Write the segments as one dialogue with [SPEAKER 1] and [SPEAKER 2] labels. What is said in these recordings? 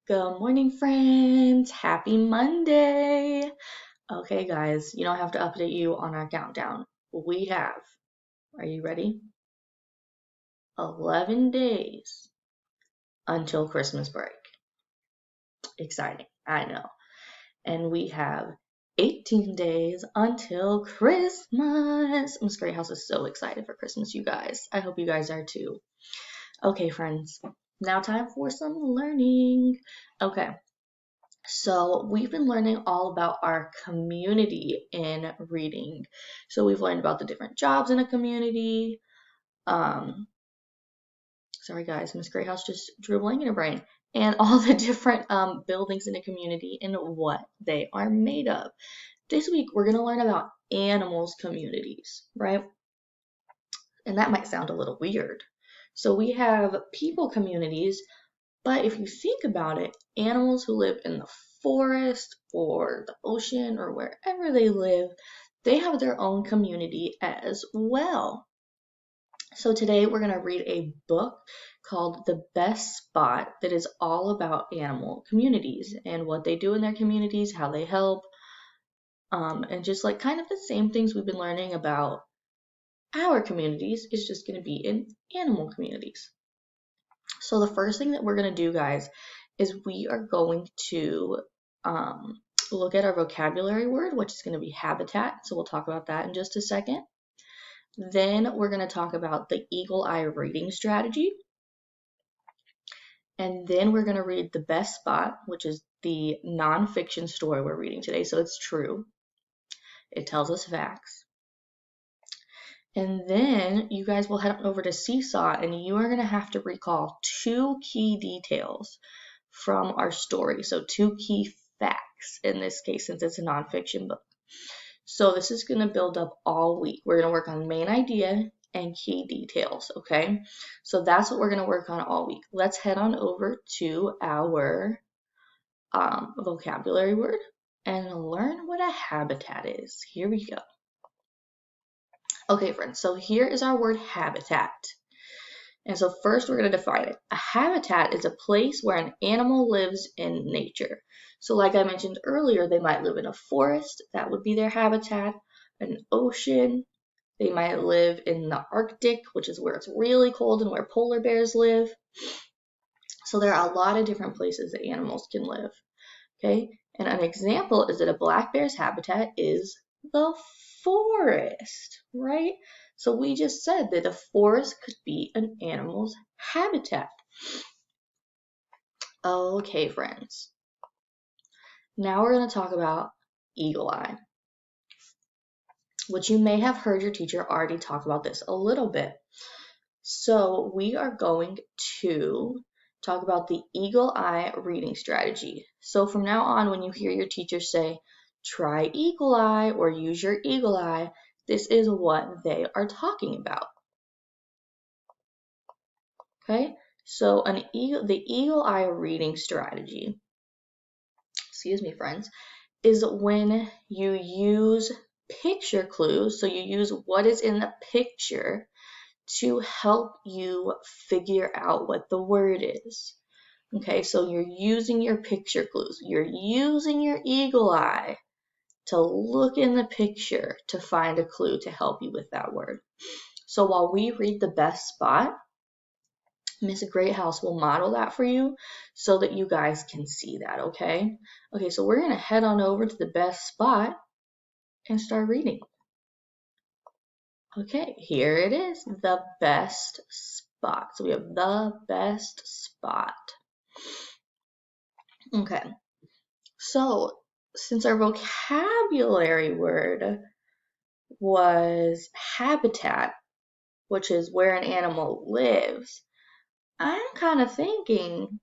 [SPEAKER 1] Good morning, friends. Happy Monday. Okay, guys, you don't have to update you on our countdown. Are you ready? 11 days until Christmas break. Exciting, I know. And we have 18 days until Christmas. Miss Greyhouse is so excited for Christmas, you guys. I hope you guys are too. Okay, friends, now time for some learning. Okay. So we've been learning all about our community in reading. So we've learned about the different jobs in a community. Sorry guys, Miss Greyhouse just drew a blank in her brain. And all the different buildings in a community and what they are made of. This week we're going to learn about animals communities, right? And that might sound a little weird. So we have people communities, but if you think about it, animals who live in the forest or the ocean or wherever they live, they have their own community as well. So today we're going to read a book called The Best Spot that is all about animal communities and what they do in their communities, how they help, and just like kind of the same things we've been learning about our communities is just going to be in animal communities. So the first thing that we're going to do, guys, is we are going to look at our vocabulary word, which is going to be habitat. So we'll talk about that in just a second. Then we're going to talk about the Eagle Eye reading strategy. And then we're going to read The Best Spot, which is the nonfiction story we're reading today. So it's true. It tells us facts. And then you guys will head on over to Seesaw and you are going to have to recall 2 key details from our story. So 2 key facts in this case, since it's a nonfiction book. So this is going to build up all week. We're going to work on main idea and key details, okay? So that's what we're going to work on all week. Let's head on over to our vocabulary word and learn what a habitat is. Here we go. Okay, friends, so here is our word habitat. And so first we're going to define it. A habitat is a place where an animal lives in nature. So like I mentioned earlier, they might live in a forest. That would be their habitat. An ocean. They might live in the Arctic, which is where it's really cold and where polar bears live. So there are a lot of different places that animals can live. Okay, and an example is that a black bear's habitat is the forest, right? So we just said that a forest could be an animal's habitat. Okay, friends. Now we're going to talk about eagle eye, which you may have heard your teacher already talk about this a little bit. So we are going to talk about the eagle eye reading strategy. So from now on, when you hear your teacher say, try eagle eye or use your eagle eye, this is what they are talking about. Okay, so the eagle eye reading strategy, excuse me, friends, is when you use picture clues. So you use what is in the picture to help you figure out what the word is. Okay, so you're using your picture clues. You're using your eagle eye to look in the picture to find a clue to help you with that word. So while we read The Best Spot, Miss Greathouse will model that for you so that you guys can see that, okay? Okay, so we're going to head on over to The Best Spot and start reading. Okay, here it is, The Best Spot. So we have The Best Spot. Okay, so since our vocabulary word was habitat, which is where an animal lives, I'm kind of thinking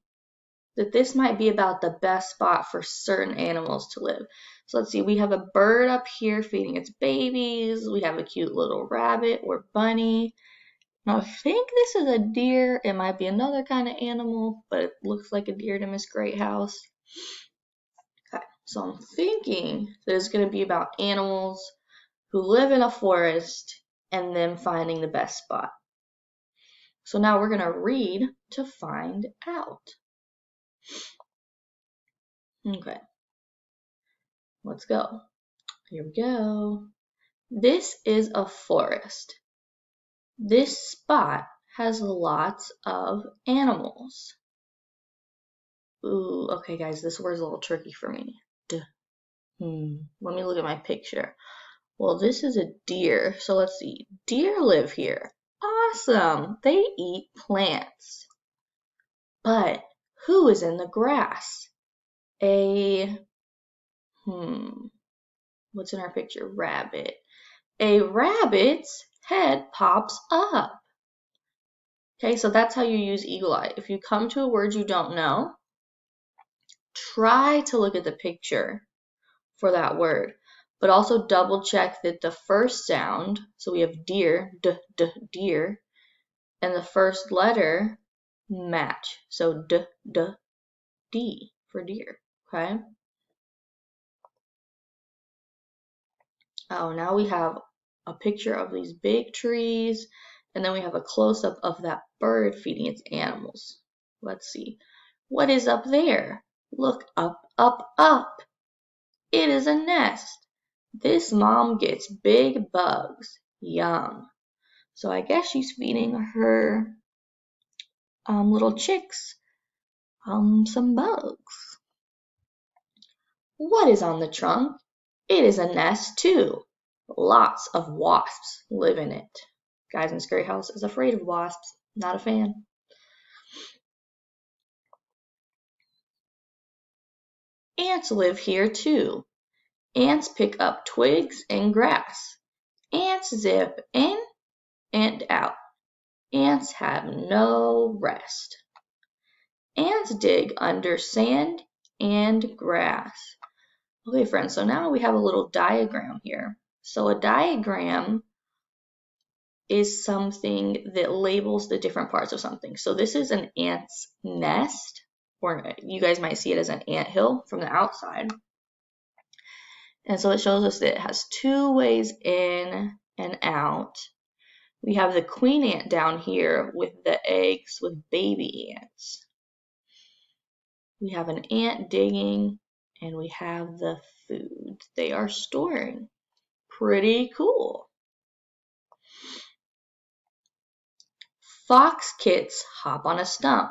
[SPEAKER 1] that this might be about the best spot for certain animals to live. So let's see, we have a bird up here feeding its babies. We have a cute little rabbit or bunny. Now, I think this is a deer. It might be another kind of animal, but it looks like a deer to Miss Greathouse. Okay, so I'm thinking that it's going to be about animals who live in a forest and them finding the best spot. So now we're going to read to find out. Okay, let's go. Here we go. This is a forest. This spot has lots of animals. Ooh, okay guys, this word's a little tricky for me. Let me look at my picture. Well, this is a deer, so let's see. Deer live here. Awesome! They eat plants. But who is in the grass? What's in our picture? Rabbit. A rabbit's head pops up. Okay, so that's how you use eagle eye. If you come to a word you don't know, try to look at the picture for that word, but also double check that the first sound, so we have deer, deer, and the first letter match. So D for deer, okay? Oh, now we have a picture of these big trees, and then we have a close-up of that bird feeding its animals. Let's see. What is up there? Look up, up, up. It is a nest. This mom gets big bugs. Yum. So I guess she's feeding her little chicks some bugs. What is on the trunk? It is a nest too. Lots of wasps live in it. Guys, Miss Greathouse is afraid of wasps. Not a fan. Ants live here too. Ants pick up twigs and grass. Ants zip in and out. Ants have no rest. Ants dig under sand and grass. Okay, friends, so now we have a little diagram here. So a diagram is something that labels the different parts of something. So this is an ant's nest, or you guys might see it as an anthill from the outside. And so it shows us that it has two ways in and out. We have the queen ant down here with the eggs with baby ants. We have an ant digging, and we have the food they are storing. Pretty cool. Fox kits hop on a stump.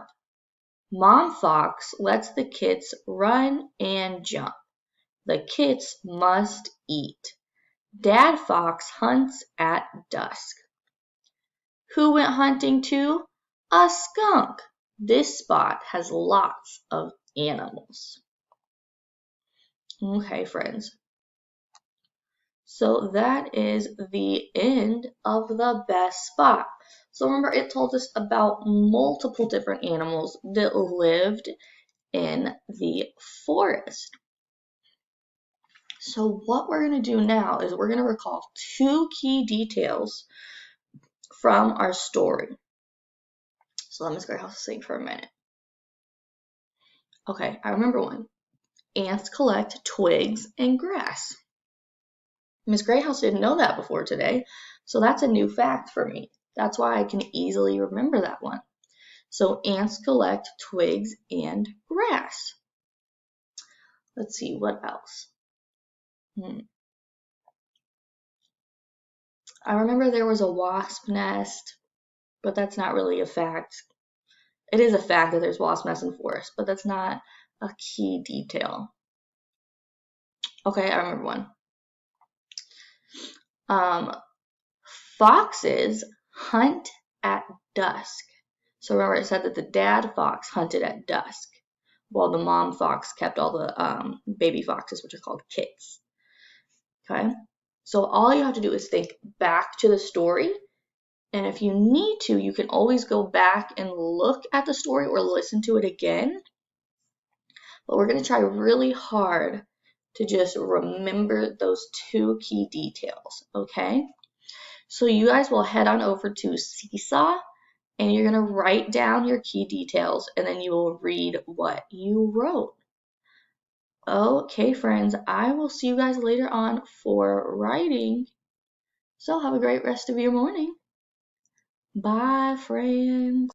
[SPEAKER 1] Mom fox lets the kits run and jump. The kits must eat. Dad fox hunts at dusk. Who went hunting too? A skunk. This spot has lots of animals. Okay, friends. So that is the end of the best spot. So remember, it told us about multiple different animals that lived in the forest. So what we're going to do now is we're going to recall two key details from our story. So let Miss Greathouse think for a minute. Okay, I remember one. Ants collect twigs and grass. Miss Greathouse didn't know that before today, so that's a new fact for me. That's why I can easily remember that one. So ants collect twigs and grass. Let's see, what else? I remember there was a wasp nest, but that's not really a fact. It is a fact that there's wasp nests in forests, but that's not a key detail. Okay, I remember one. Foxes hunt at dusk. So remember it said that the dad fox hunted at dusk, while the mom fox kept all the baby foxes, which are called kits. Okay, so all you have to do is think back to the story, and if you need to, you can always go back and look at the story or listen to it again. But we're going to try really hard to just remember those two key details, okay? So you guys will head on over to Seesaw, and you're going to write down your key details, and then you will read what you wrote. Okay, friends, I will see you guys later on for writing. So have a great rest of your morning. Bye, friends.